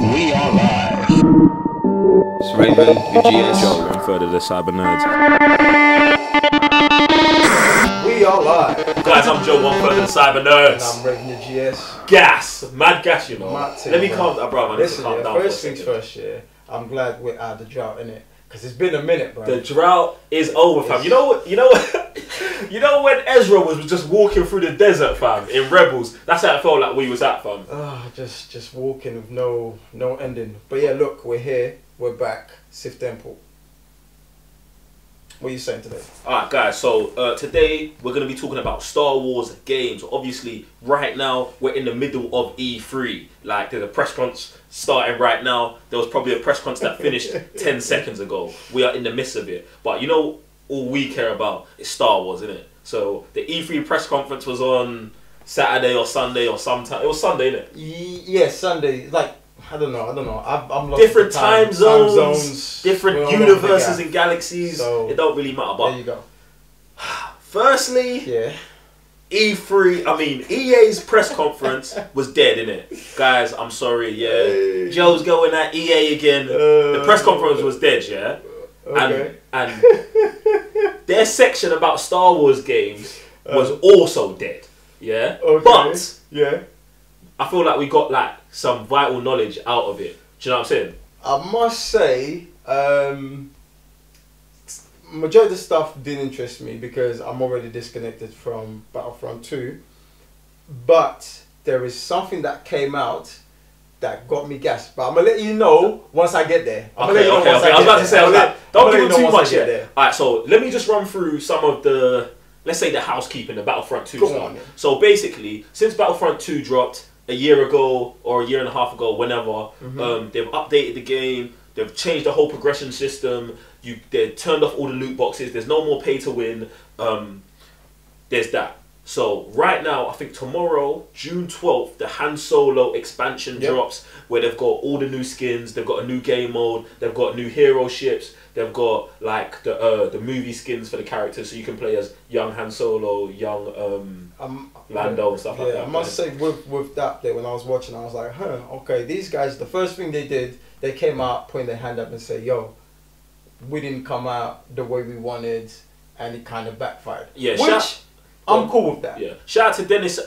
We are live. It's Raven, your GS. Joe, 1/3 of the cyber nerds. We are live. Guys, I'm Joe, 1/3 of the cyber nerds. And I'm Raven, your GS. Gas, mad gas, you know. Mad thing, Let me bro. calm down, bro. I need to Listen, calm yeah, down. first things first, yeah. I'm glad we're out of the drought, innit? Because it's been a minute, bro. The drought is over, fam. You know what? You know what? You know when Ezra was just walking through the desert, fam, in Rebels. That's how it felt like we was at, fam. Just walking with no ending. But yeah, look, we're here. We're back. Sif Temple. What are you saying today? Alright, guys, so today we're going to be talking about Star Wars games. Obviously, right now, we're in the middle of E3. Like, there's a press conference starting right now. There was probably a press conference that finished 10 seconds ago. We are in the midst of it. But you know, all we care about is Star Wars, isn't it? So, the E3 press conference was on Saturday or Sunday or sometime. It was Sunday, innit? Yeah, Sunday. Like, I don't know. I'm lost Different in time zones, different We're all universes over and galaxies. So, it don't really matter. But there you go. Firstly, Yeah. E3, I mean, EA's press conference was dead, innit? Guys, I'm sorry, yeah. Hey. Joe's going at EA again. The press conference was dead, yeah? Okay. And their section about Star Wars games was also dead, yeah? Okay. But Yeah. I feel like we got like some vital knowledge out of it. Do you know what I'm saying? I must say, majority of the stuff didn't interest me because I'm already disconnected from Battlefront 2. But there is something that came out that got me gassed. But I'm gonna let you know once I get there. Okay. I was about to say, don't give them too much yet. Alright, so let me just run through some of the, let's say, the housekeeping, the Battlefront 2 Go stuff. on, yeah. So basically, since Battlefront 2 dropped a year ago or a year and a half ago, whenever, they've updated the game, they've changed the whole progression system, they've turned off all the loot boxes, there's no more pay to win, there's that. So right now, I think tomorrow, June 12th, the Han Solo expansion drops, where they've got all the new skins, they've got a new game mode, they've got new hero ships, they've got like the movie skins for the characters, so you can play as young Han Solo, young Lando and stuff like that. I must say with that day when I was watching, I was like, okay, these guys, the first thing they did, they came out, putting their hand up and say, yo, we didn't come out the way we wanted, and it kind of backfired. Yeah, which I'm cool with that. Yeah, shout out to Dennis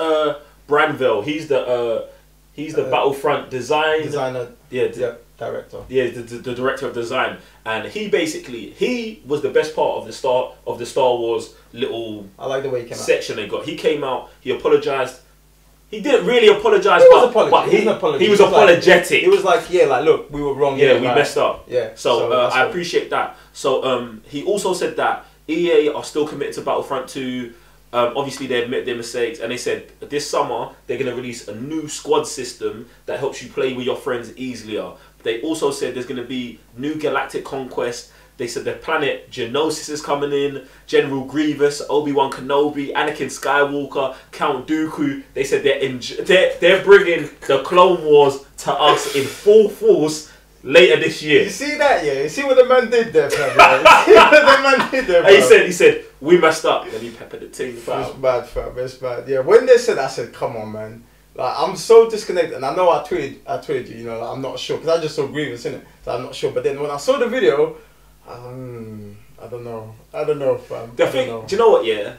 Branville. He's the Battlefront designer. Yeah, director. Yeah, the director of design, and he was the best part of the Star Wars little. I like the way he came section they got. He came out. He apologized. He didn't really apologize, but he was apologetic. He was like, yeah, like, look, we were wrong. Yeah, we messed up. Yeah. So I appreciate that. So he also said that EA are still committed to Battlefront 2. Obviously, they admit their mistakes, and they said this summer they're going to release a new squad system that helps you play with your friends easier. They also said there's going to be new galactic conquest. They said the planet Geonosis is coming in, General Grievous, Obi-Wan Kenobi, Anakin Skywalker, Count Dooku. They said they're bringing the Clone Wars to us in full force later this year. You see that, yeah? You see what the man did there, bro? You see what the man did there, bro? He said, we messed up. Then he peppered the team. It's bad, fam. It's bad. Yeah, when they said that, I said, come on, man. Like, I'm so disconnected. And I know I tweeted you, you know, like, I'm not sure. Because I just saw Grievous, innit? So I'm not sure. But then when I saw the video, I don't know, fam. The thing, do you know what, yeah?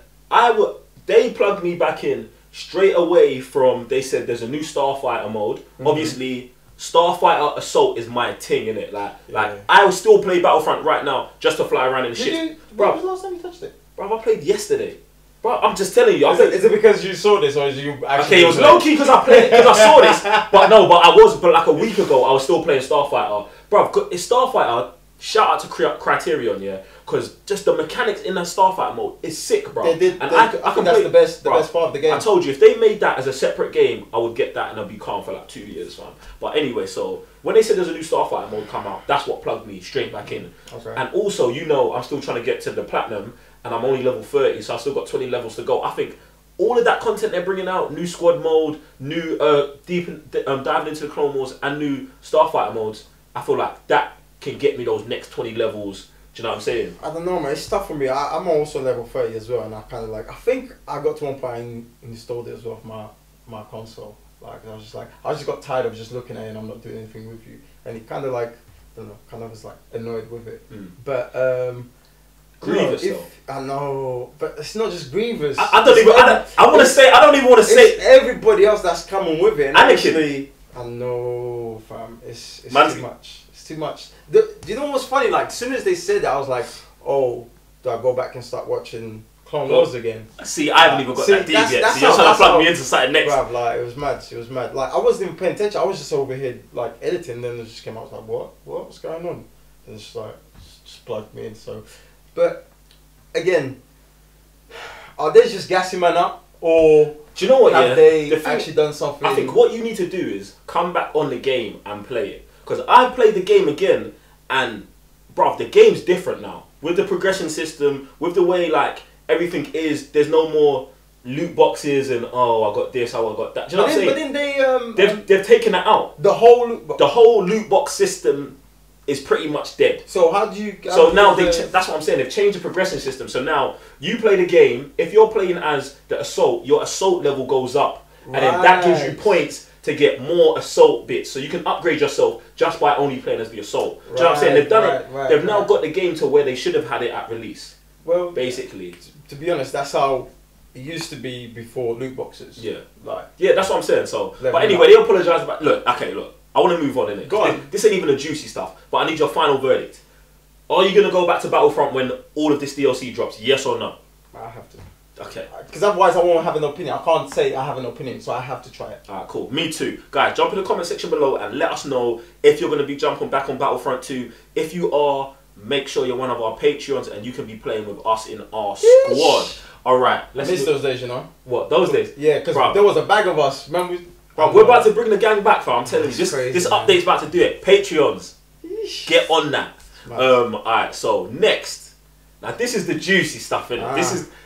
They plugged me back in straight away from, they said there's a new Starfighter mode. Obviously, Starfighter Assault is my thing, innit? Like I will still play Battlefront right now just to fly around in the shit. Bro, when was the last time you touched it? Bro, I played yesterday. Bro, I'm just telling you. Is it because you saw this or is you actually... Okay, it was low key because I saw this. But like a week ago, I was still playing Starfighter. Bro, it's Starfighter. Shout out to Criterion, yeah, because just the mechanics in that Starfighter mode is sick, bro. I think that's the best part of the game. I told you, if they made that as a separate game, I would get that and I'd be calm for like 2 years, fam. But anyway, so when they said there's a new Starfighter mode come out, that's what plugged me straight back in. Okay. And also, you know, I'm still trying to get to the platinum, and I'm only level 30, so I've still got 20 levels to go. I think all of that content they're bringing out, new squad mode, new diving into the Clone Wars, and new Starfighter modes, I feel like that can get me those next 20 levels. Do you know what I'm saying? I don't know, man. It's tough for me. I'm also level 30 as well, and I kind of like... I think I got to one point and installed it as well for my console. Like I just got tired of just looking at it and I'm not doing anything with you. And he kind of like, I don't know, kind of was like annoyed with it. But Grievous though. I know, but it's not just Grievous. I don't even want to say everybody else that's coming with it. And Anakin. actually, I know, fam. It's too much. It's too much. Do you know what's funny? Like, as soon as they said that, I was like, oh, do I go back and start watching Clone Wars again? See, I haven't even got that deep yet. So you're trying to plug me into something next. Bruv, like, it was mad. It was mad. Like, I wasn't even paying attention. I was just over here, like, editing. Then it just came out. I was like, what? What's going on? And it's just like, just plugged me in. So, but again, are they just gassing man up, or do you know what? Have they actually done something? I think what you need to do is come back on the game and play it. Because I played the game again, and bruv, the game's different now with the progression system, with the way like everything is. There's no more loot boxes and oh, I got this, oh, I got that. Do you know what I'm saying? But then they've taken that out. The whole loot box system is pretty much dead. So how do you? So now that's what I'm saying. They've changed the progression system. So now you play the game. If you're playing as the assault, your assault level goes up, and then that gives you points to get more assault bits. So you can upgrade yourself just by only playing as the assault. Do you know what I'm saying? They've done it. They've now got the game to where they should have had it at release. Well, basically, to be honest, that's how it used to be before loot boxes. Yeah, like that's what I'm saying. So, but anyway, they apologise about. Look, I want to move on, innit? Go on. This ain't even a juicy stuff, but I need your final verdict. Are you going to go back to Battlefront when all of this DLC drops? Yes or no? I have to. Okay. Because otherwise I won't have an opinion. I can't say I have an opinion, so I have to try it. Alright, cool. Me too. Guys, jump in the comment section below and let us know if you're going to be jumping back on Battlefront 2. If you are, make sure you're one of our Patreons and you can be playing with us in our squad. Alright. I miss those days, you know? What, those days? Yeah, because there was a bag of us. Remember? Bro, we're about to bring the gang back, fam. I'm telling you. This update's about to do it. Patreons, get on that. Alright, so next. Now this is the juicy stuff, innit?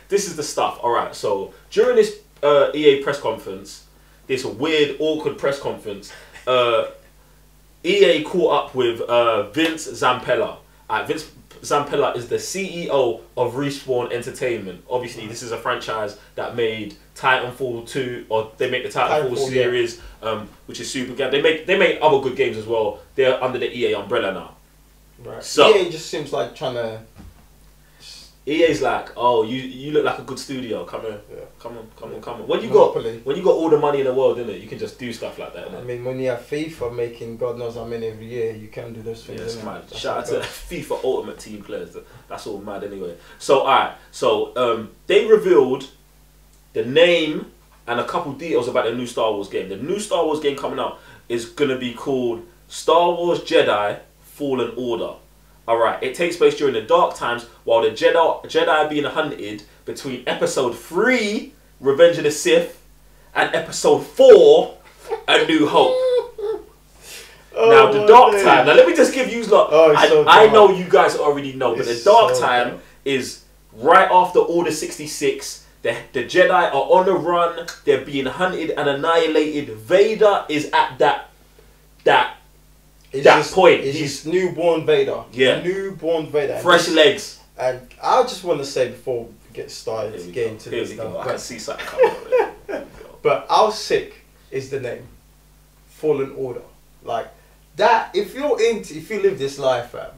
This is the stuff. Alright, so during this EA press conference, this weird, awkward press conference, EA caught up with Vince Zampella. Vince Zampella is the CEO of Respawn Entertainment. Obviously, this is a franchise that made Titanfall 2, or they make the Titanfall series, which is super good. They make other good games as well. They're under the EA umbrella now. Right. So EA just seems like trying to. EA's like, oh, you look like a good studio. Come here, come on. When you got all the money in the world, innit, you can just do stuff like that. Innit? I mean, when you have FIFA making God knows how many every year, you can do those things. Yeah, it's mad. Shout out to FIFA Ultimate Team players. That's all mad anyway. So alright, so they revealed the name and a couple details about the new Star Wars game. The new Star Wars game coming out is gonna be called Star Wars Jedi Fallen Order. Alright, it takes place during the dark times while the Jedi are being hunted between episode 3, Revenge of the Sith, and episode 4, A New Hope. Now the dark time, now let me just give you I know you guys already know, but the dark time is right after Order 66. The Jedi are on the run, they're being hunted and annihilated. Vader is at that point. He's newborn Vader. Yeah. Newborn Vader. Fresh legs. And I just want to say before we get started, get into this stuff. I can see something coming. But how sick is the name? Fallen Order. Like that. If you live this life, fam.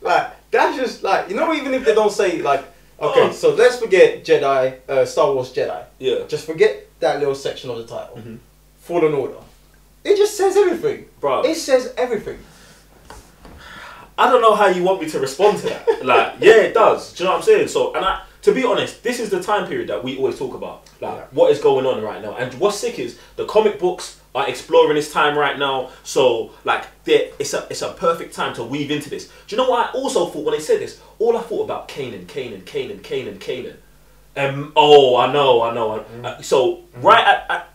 Like that's just like, you know, even if they don't say like, okay, so let's forget Jedi, Star Wars Jedi. Yeah. Just forget that little section of the title. Fallen Order. It just says everything, bro. It says everything. I don't know how you want me to respond to that. Like, yeah, it does. Do you know what I'm saying? So, and to be honest, this is the time period that we always talk about. Like, what is going on right now? And what's sick is the comic books are exploring this time right now. So, like, it's a perfect time to weave into this. Do you know what I also thought when they said this? All I thought about Kanan. Oh, I know. So, right at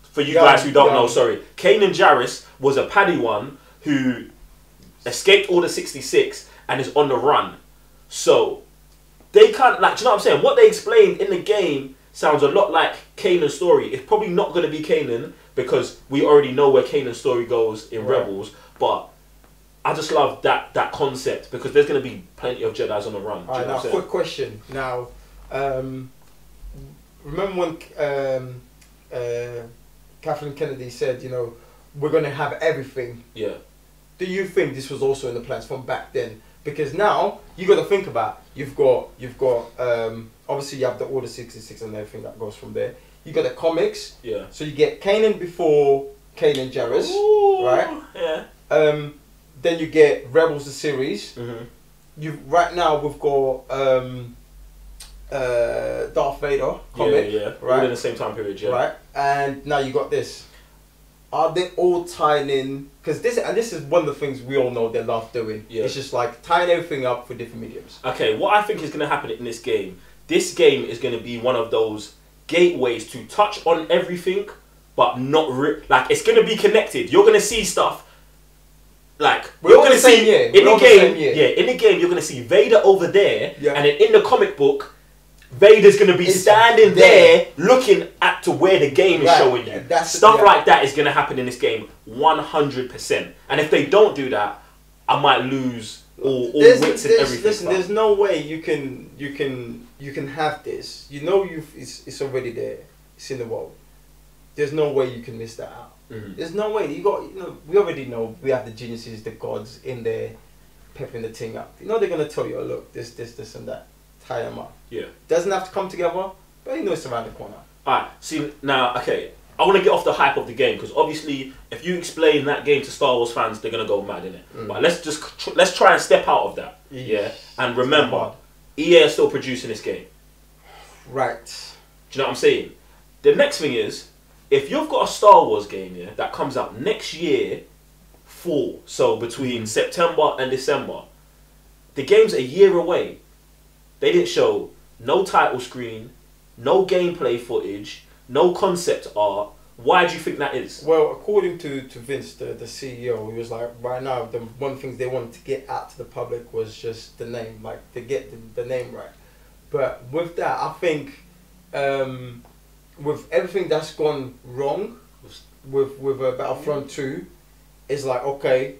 for you guys who don't know, sorry, Kanan Jarrus was a Padawan who escaped Order 66 and is on the run. So they can't, like, do you know what I'm saying? What they explained in the game sounds a lot like Kanan's story. It's probably not going to be Kanan because we already know where Kanan's story goes in Rebels. But I just love that concept because there's going to be plenty of Jedis on the run. Alright, now quick question. Now, remember when Kathleen Kennedy said, you know, we're going to have everything. Yeah. Do you think this was also in the plans from back then? Because now you got to think about you've got obviously you have the Order 66 and everything that goes from there. You got the comics. Yeah. So you get Kanan before Kanan Jarrus, right? Yeah. Then you get Rebels the series. Mm-hmm. You right now we've got Darth Vader comic. Yeah. Right. All in the same time period. Yeah. Right. And now you got this. Are they all tying in? Because this is one of the things we all know they love doing. Yeah. It's just like tying everything up for different mediums. Okay, what I think is going to happen in this game is going to be one of those gateways to touch on everything, but not like it's going to be connected. You're going to see stuff like We're all the same year. in the game. Yeah, in the game you're going to see Vader over there, Yeah. and then in the comic book, Vader's going to be standing there looking at to where the game is showing you. Stuff like that is going to happen in this game 100%. And if they don't do that, I might lose all wits and everything. Listen, there's no way you can have this. You know, it's already there. It's in the world. There's no way you can miss that out. Mm-hmm. There's no way we already know we have the geniuses, the gods in there, pepping the thing up. You know they're gonna tell you, oh, look, this and that. Tie them up. Yeah. Doesn't have to come together, but you know it's around the corner. Alright, see, now, okay, I want to get off the hype of the game, because obviously, if you explain that game to Star Wars fans, they're going to go mad, innit? But let's try and step out of that, yeah? And remember, EA are still producing this game. Right. Do you know what I'm saying? The next thing is, if you've got a Star Wars game, yeah, that comes out next year, fall, so between September and December, the game's a year away. They didn't show no title screen, no gameplay footage, no concept art. Why do you think that is? Well, according to Vince, the CEO, he was like, right now, one of the things they wanted to get out to the public was just the name, like to get the name right. But with that, I think with everything that's gone wrong with Battlefront 2, it's like, okay,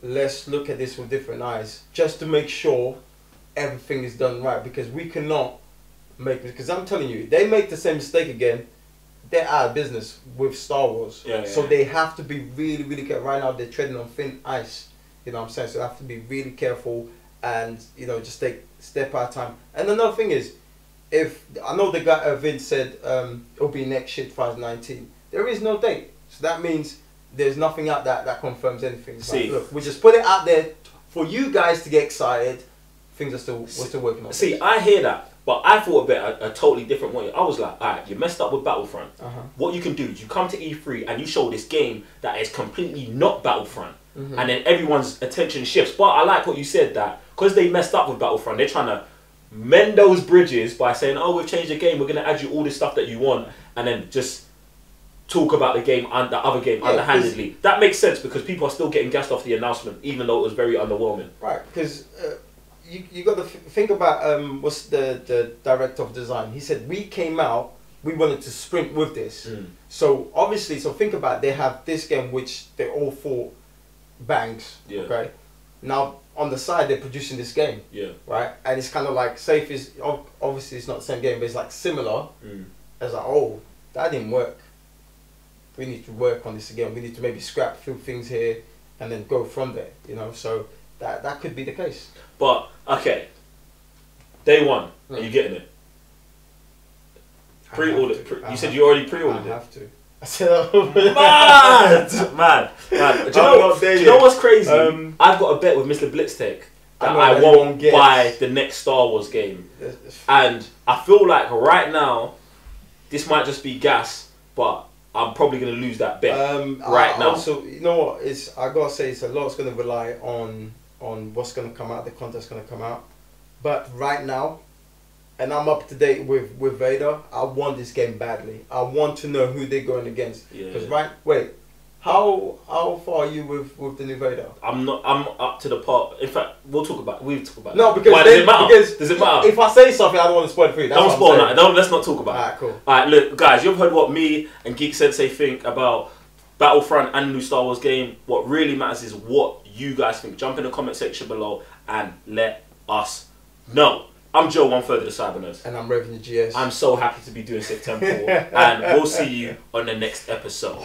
let's look at this with different eyes, just to make sure everything is done right, because we cannot make it. Because I'm telling you, they make the same mistake again, they're out of business with Star Wars. So they have to be really, really careful. Right now, they're treading on thin ice. You know what I'm saying? So they have to be really careful and, you know, just take step at a time. And another thing is, if I know the guy Vince said it'll be next year, 2019. There is no date, so that means there's nothing out that confirms anything. See, like, look, we just put it out there for you guys to get excited. Things are we're still working on. See, I hear that, but I thought about a totally different way. I was like, alright, you messed up with Battlefront. What you can do is you come to E3 and you show this game that is completely not Battlefront, and then everyone's attention shifts. But I like what you said, that because they messed up with Battlefront, they're trying to mend those bridges by saying, oh, we've changed the game, we're going to add you all this stuff that you want, and then just talk about the game and the other game underhandedly. That makes sense, because people are still getting gassed off the announcement, even though it was very underwhelming. Right, because you got to think about what's the director of design. He said, we came out, we wanted to sprint with this. So obviously, so think about, they have this game which they all thought bangs. Okay, now on the side they're producing this game. Right, and it's kind of like, say if it's obviously it's not the same game, but it's like similar. It's like, oh, that didn't work. We need to work on this again. We need to maybe scrap a few things here and then go from there. You know, so that could be the case. But okay, day one, are you getting it? Pre-order. You said you already pre-ordered it. I have to. I said, mad. Do you know what's crazy? I've got a bet with Mr. Blitztech that I won't buy the next Star Wars game, and I feel like right now this might just be gas, but I'm probably gonna lose that bet right now. Also, you know what? I gotta say, it's a lot's gonna rely on what's gonna come out, the content's gonna come out. But right now, and I'm up to date with Vader, I want this game badly. I want to know who they're going against. Because how far are you with the new Vader? I'm up to the part. In fact, we'll talk about it. No, because why, does it matter? Does it matter? If I say something, I don't want to spoil it for you. Don't spoil that. Let's not talk about it. Alright, cool. Alright, look, guys, you've heard what me and Geek Sensei think about Battlefront and the new Star Wars game. What really matters is what you guys think. Jump in the comment section below and let us know. I'm Joe, 1/3 of the Cybernerds. And I'm Revenue GS. I'm so happy to be doing Sith Temple, and we'll see you on the next episode.